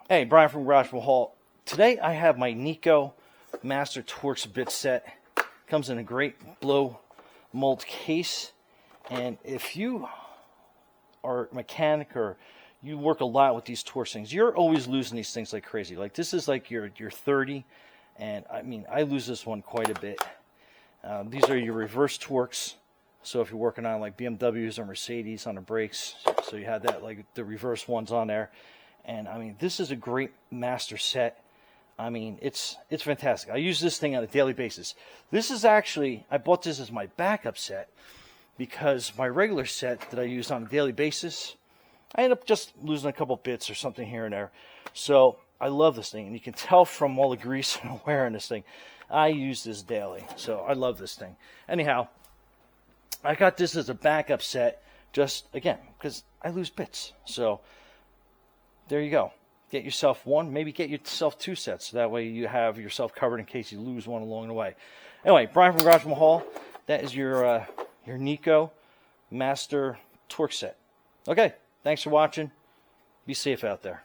Hey, Brian from Garage Hall. Today I have my Neiko Master Torx bit set. Comes in a great blow mold case. And if you are a mechanic or you work a lot with these Torx things, you're always losing these things like crazy. Like this is like your 30, and I mean I lose this one quite a bit. These are your reverse Torx. So if you're working on like BMWs or Mercedes on the brakes, so you have that like the reverse ones on there. And I mean, this is a great master set. I mean, it's fantastic. I use this thing on a daily basis. This is actually, I bought this as my backup set because my regular set that I use on a daily basis, I end up just losing a couple bits or something here and there. So I love this thing, and you can tell from all the grease and wear on this thing. I use this daily, so I love this thing. Anyhow, I got this as a backup set just, again, because I lose bits. So there you go. Get yourself one, maybe get yourself two sets. So that way you have yourself covered in case you lose one along the way. Anyway, Brian from Garage Hall, that is your Neiko Master Torx set. Okay, thanks for watching. Be safe out there.